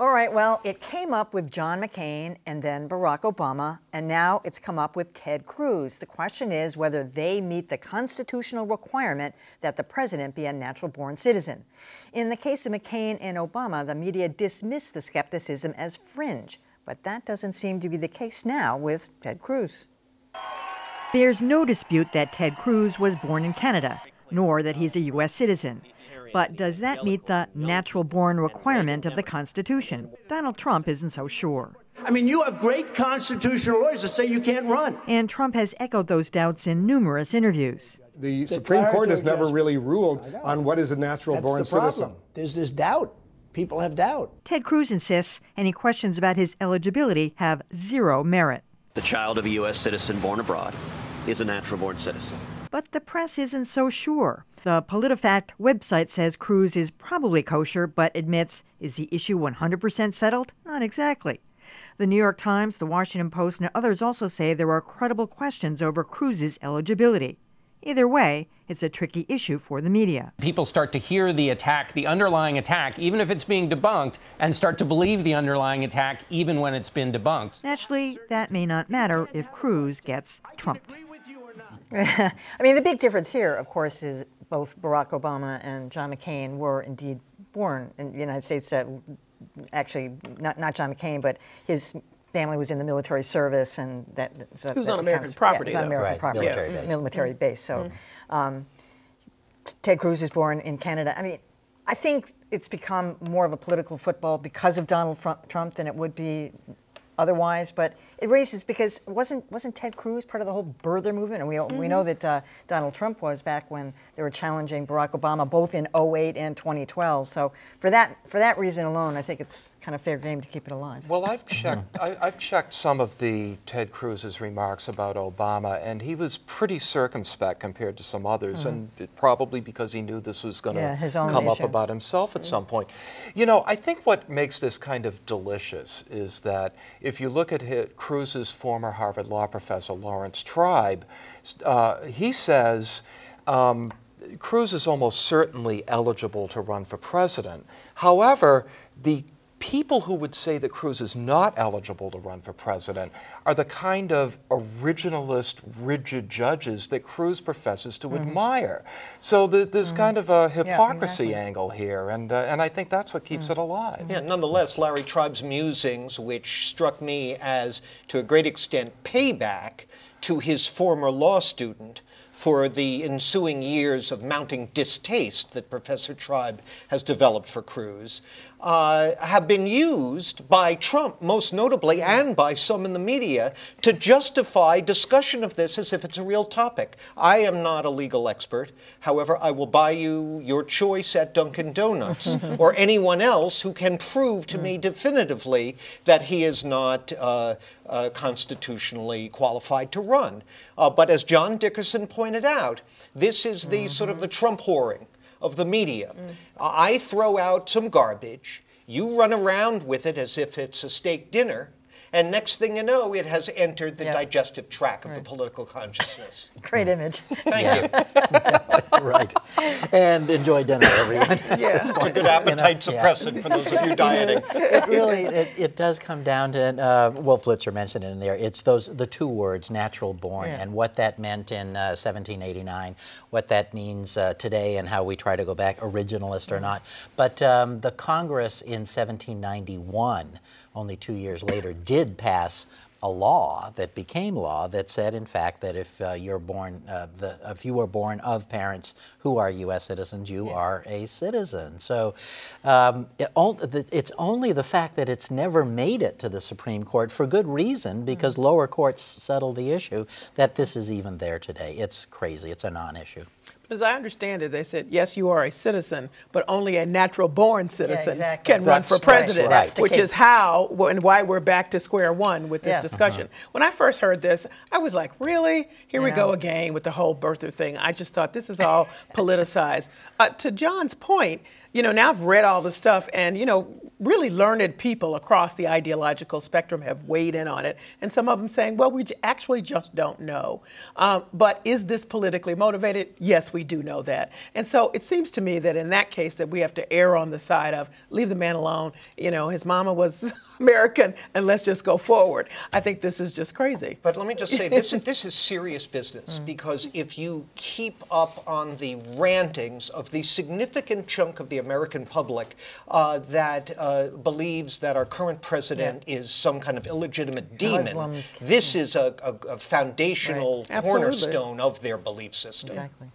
All right, well, it came up with John McCain and then Barack Obama, and now it's come up with Ted Cruz. The question is whether they meet the constitutional requirement that the president be a natural-born citizen. In the case of McCain and Obama, the media dismissed the skepticism as fringe, but that doesn't seem to be the case now with Ted Cruz. There's no dispute that Ted Cruz was born in Canada, nor that he's a U.S. citizen. But does that meet the natural-born requirement of the Constitution? Donald Trump isn't so sure. I mean, you have great constitutional lawyers that say you can't run. And Trump has echoed those doubts in numerous interviews. The Supreme Court has never really ruled on what is a natural-born citizen. There's this doubt. People have doubt. Ted Cruz insists any questions about his eligibility have zero merit. The child of a U.S. citizen born abroad is a natural-born citizen. But the press isn't so sure. The PolitiFact website says Cruz is probably kosher, but admits, is the issue 100% settled? Not exactly. The New York Times, the Washington Post, and others also say there are credible questions over Cruz's eligibility. Either way, it's a tricky issue for the media. People start to hear the attack, the underlying attack, even if it's being debunked, and start to believe the underlying attack even when it's been debunked. Naturally, that may not matter if Cruz gets trumped. I mean, the big difference here, of course, is both Barack Obama and John McCain were indeed born in the United States. Actually, not John McCain, but his family was in the military service, and that. So he was on American property. Yeah, on American property, military base. So, Ted Cruz is born in Canada. I mean, I think it's become more of a political football because of Donald Trump than it would be otherwise, but it raises, because wasn't Ted Cruz part of the whole birther movement? And we know that Donald Trump was back when they were challenging Barack Obama, both in 2008 and 2012. So for that reason alone, I think it's kind of fair game to keep it alive. Well, I've checked some of the Ted Cruz's remarks about Obama, and he was pretty circumspect compared to some others, and probably because he knew this was going to come up about himself at some point. You know, I think what makes this kind of delicious is that if you look at Cruz's former Harvard law professor, Lawrence Tribe, he says Cruz is almost certainly eligible to run for president. However, the people who would say that Cruz is not eligible to run for president are the kind of originalist, rigid judges that Cruz professes to admire. So there's kind of a hypocrisy angle here, and I think that's what keeps it alive. Yeah, nonetheless, Larry Tribe's musings, which struck me as, to a great extent, payback to his former law student for the ensuing years of mounting distaste that Professor Tribe has developed for Cruz, have been used by Trump, most notably, and by some in the media, to justify discussion of this as if it's a real topic. I am not a legal expert. However, I will buy you your choice at Dunkin' Donuts or anyone else who can prove to me definitively that he is not constitutionally qualified to run. But as John Dickerson pointed out, this is the sort of the Trump whoring of the media. I throw out some garbage, you run around with it as if it's a steak dinner, and next thing you know, it has entered the digestive tract of the political consciousness. Great image. Thank you. Right. And enjoy dinner, everyone. It's a good appetite suppressant for those of you dieting. It really, it does come down to, Wolf Blitzer mentioned it in there, it's the two words, natural born, and what that meant in 1789, what that means today, and how we try to go back, originalist or not. But the Congress in 1791, only 2 years later, did pass a law that became law that said, in fact, that if you're born, if you were born of parents who are U.S. citizens, you are a citizen. So it's only the fact that it's never made it to the Supreme Court, for good reason, because lower courts settle the issue, that this is even there today. It's crazy. It's a non-issue. As I understand it, they said, yes, you are a citizen, but only a natural-born citizen can run for president, which is how and why we're back to square one with this discussion. When I first heard this, I was like, really? Here we go again with the whole birther thing. I just thought this is all politicized. To John's point, you know, now I've read all the stuff, and, you know, really learned people across the ideological spectrum have weighed in on it, and some of them saying, well, we actually just don't know. But is this politically motivated? Yes, we do know that. And so it seems to me that in that case that we have to err on the side of leave the man alone. You know, his mama was American, and let's just go forward. I think this is just crazy. But let me just say, this is serious business, because if you keep up on the rantings of the significant chunk of the American public that believes that our current president is some kind of illegitimate demon, this is a foundational cornerstone of their belief system. Exactly.